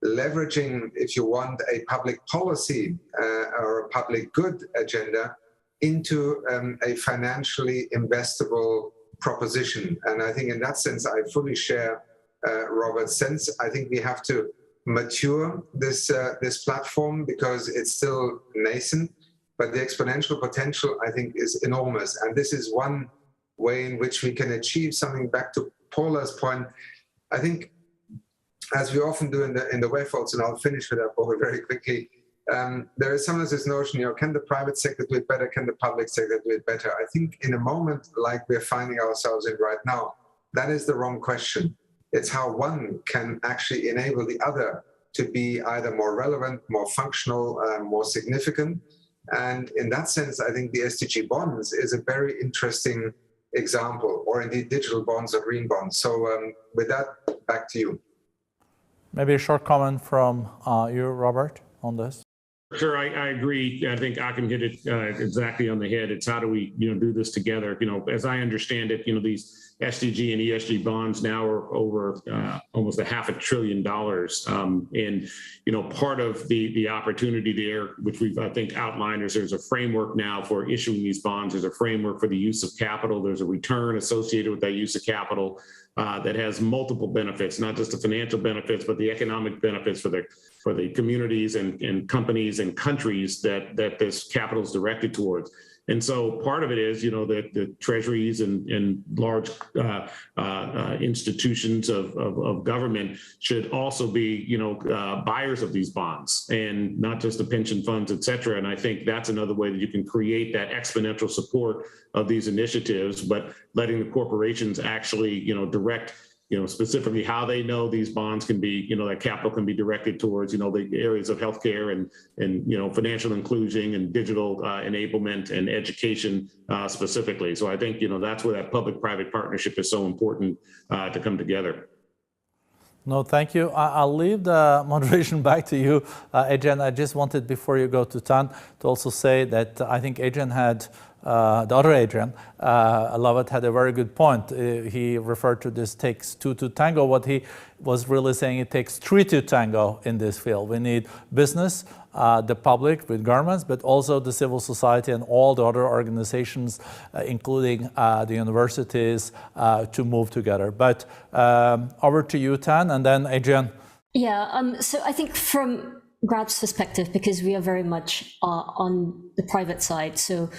leveraging, if you want, a public policy or a public good agenda into a financially investable proposition. And I think in that sense, I fully share Robert's sense. I think we have to mature this platform because it's still nascent, but the exponential potential, I think, is enormous. And this is one way in which we can achieve something. Back to Paula's point, I think, as we often do in the way folks, and I'll finish with that, Paula, very quickly, there is sometimes this notion, can the private sector do it better? Can the public sector do it better? I think in a moment like we're finding ourselves in right now, that is the wrong question. It's how one can actually enable the other to be either more relevant, more functional, more significant. And in that sense, I think the SDG bonds is a very interesting example, or indeed digital bonds or green bonds. So with that, back to you. Maybe a short comment from you, Robert, on this. Sure, I agree. I think Achim hit it exactly on the head. It's how do we, do this together? As I understand it, these SDG and ESG bonds now are over almost $500 billion. And, part of the opportunity there, which we've, I think, outlined, is there's a framework now for issuing these bonds. There's a framework for the use of capital. There's a return associated with that use of capital that has multiple benefits, not just the financial benefits, but the economic benefits for the communities and companies and countries that this capital is directed towards. And so part of it is, that the treasuries and large institutions of government should also be, buyers of these bonds, and not just the pension funds, et cetera. And I think that's another way that you can create that exponential support of these initiatives, but letting the corporations actually, direct, specifically how they know these bonds can be, that capital can be directed towards, the areas of healthcare and financial inclusion and digital enablement and education specifically. So I think, that's where that public-private partnership is so important to come together. No, thank you. I'll leave the moderation back to you, Adrian. I just wanted, before you go to Tan, to also say that I think Adrian had the other Adrian, Lovett, had a very good point. He referred to this takes 2 to tango. What he was really saying, it takes 3 to tango in this field. We need business, the public with governments, but also the civil society and all the other organizations, including the universities, to move together. But over to you, Tan, and then Adrian. Yeah, so I think from Grab's perspective, because we are very much on the private side, so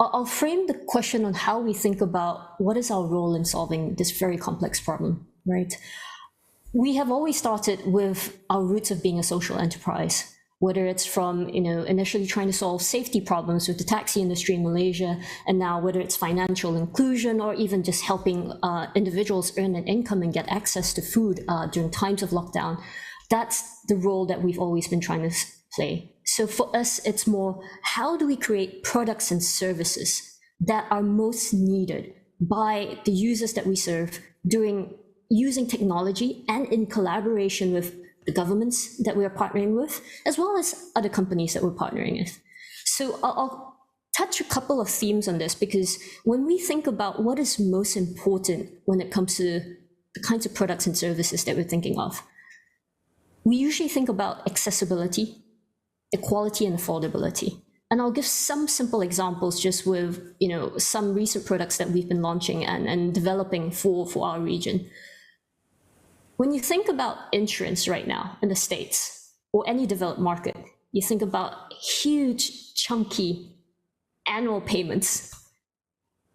I'll frame the question on how we think about what is our role in solving this very complex problem, right? We have always started with our roots of being a social enterprise, whether it's from, initially trying to solve safety problems with the taxi industry in Malaysia, and now whether it's financial inclusion or even just helping individuals earn an income and get access to food during times of lockdown. That's the role that we've always been trying to play. So for us, it's more, how do we create products and services that are most needed by the users that we serve using technology and in collaboration with the governments that we are partnering with, as well as other companies that we're partnering with. So I'll touch a couple of themes on this, because when we think about what is most important when it comes to the kinds of products and services that we're thinking of, we usually think about accessibility, equality, and affordability. And I'll give some simple examples just with some recent products that we've been launching and developing for our region. When you think about insurance right now in the States or any developed market, you think about huge, chunky annual payments.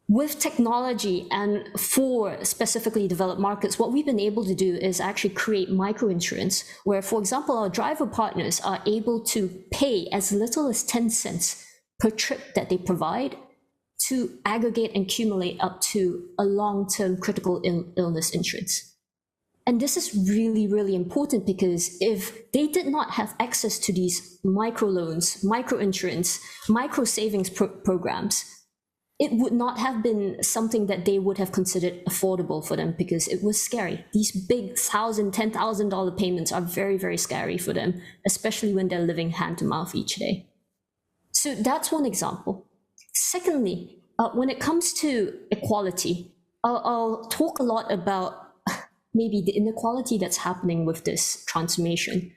with technology and for specifically developed markets, what we've been able to do is actually create microinsurance, where, for example, our driver partners are able to pay as little as 10 cents per trip that they provide to aggregate and accumulate up to a long-term critical illness insurance. And this is really, really important, because if they did not have access to these microloans, microinsurance, micro savings programs, it would not have been something that they would have considered affordable for them, because it was scary. These big $1,000, $10,000 payments are very, very scary for them, especially when they're living hand to mouth each day. So that's one example. Secondly, when it comes to equality, I'll talk a lot about maybe the inequality that's happening with this transformation.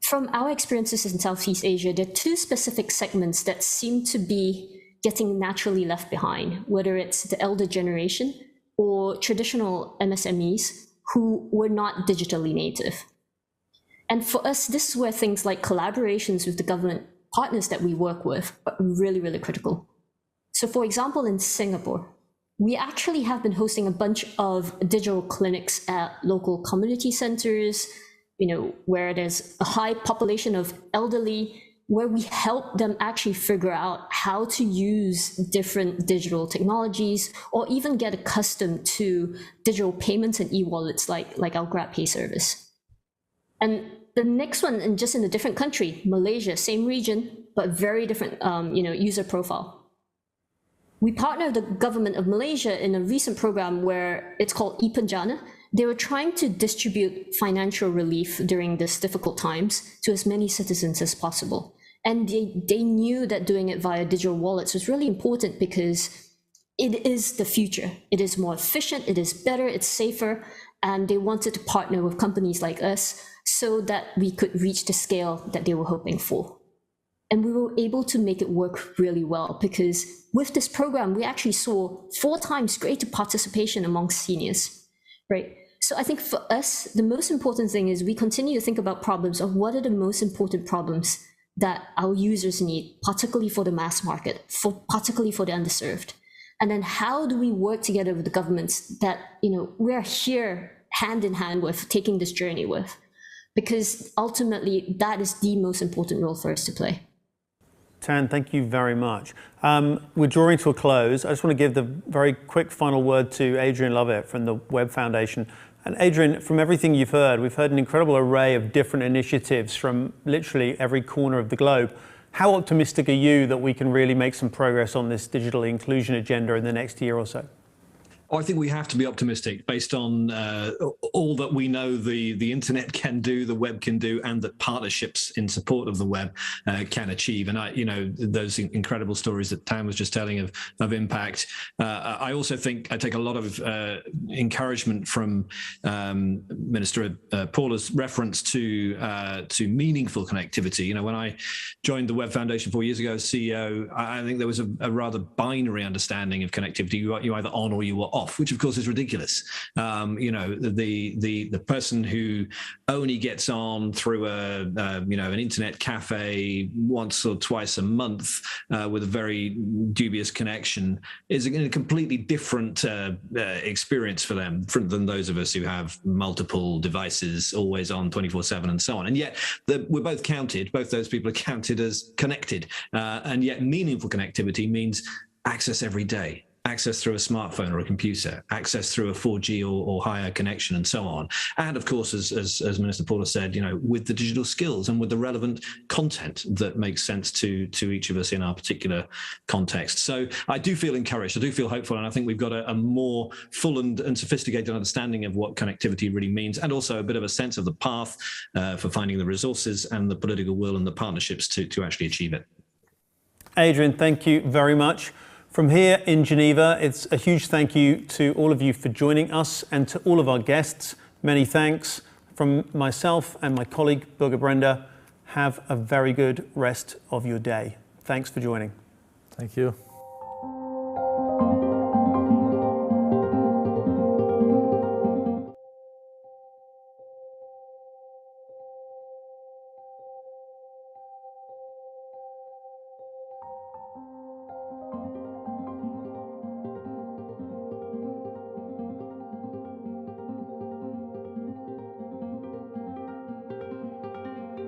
From our experiences in Southeast Asia, there are two specific segments that seem to be getting naturally left behind, whether it's the elder generation or traditional MSMEs who were not digitally native. And for us, this is where things like collaborations with the government partners that we work with are really, really critical. So for example, in Singapore, we actually have been hosting a bunch of digital clinics at local community centers, where there's a high population of elderly, where we help them actually figure out how to use different digital technologies, or even get accustomed to digital payments and e-wallets like our GrabPay service. And the next one, and just in a different country, Malaysia, same region, but very different user profile. We partnered with the government of Malaysia in a recent program where it's called ePenjana. They were trying to distribute financial relief during this difficult times to as many citizens as possible. And they knew that doing it via digital wallets was really important, because it is the future. It is more efficient, it is better, it's safer, and they wanted to partner with companies like us so that we could reach the scale that they were hoping for. And we were able to make it work really well, because with this program, we actually saw 4 times greater participation amongst seniors, right? So I think for us, the most important thing is we continue to think about problems of what are the most important problems that our users need, particularly for the mass market, particularly for the underserved. And then how do we work together with the governments that we're here hand in hand with, taking this journey with? Because ultimately, that is the most important role for us to play. Tan, thank you very much. We're drawing to a close. I just want to give the very quick final word to Adrian Lovett from the Web Foundation. And Adrian, from everything you've heard, we've heard an incredible array of different initiatives from literally every corner of the globe. How optimistic are you that we can really make some progress on this digital inclusion agenda in the next year or so? I think we have to be optimistic based on all that we know the internet can do, the web can do, and that partnerships in support of the web can achieve. And those incredible stories that Tan was just telling of impact. I also think I take a lot of encouragement from Minister Paula's reference to meaningful connectivity. When I joined the Web Foundation 4 years ago as CEO, I think there was a rather binary understanding of connectivity. You either on or you were off, which of course is ridiculous. The person who only gets on through an internet cafe once or twice a month with a very dubious connection is a completely different experience for them than those of us who have multiple devices always on 24/7 and so on. And yet we're both counted, both those people are counted as connected, and yet meaningful connectivity means access every day. Access through a smartphone or a computer, access through a 4G or higher connection, and so on. And of course, as Minister Paula said, with the digital skills and with the relevant content that makes sense to each of us in our particular context. So I do feel encouraged, I do feel hopeful, and I think we've got a more full and sophisticated understanding of what connectivity really means, and also a bit of a sense of the path for finding the resources and the political will and the partnerships to actually achieve it. Adrian, thank you very much. From here in Geneva, it's a huge thank you to all of you for joining us, and to all of our guests. Many thanks from myself and my colleague, Birger Brenda. Have a very good rest of your day. Thanks for joining. Thank you.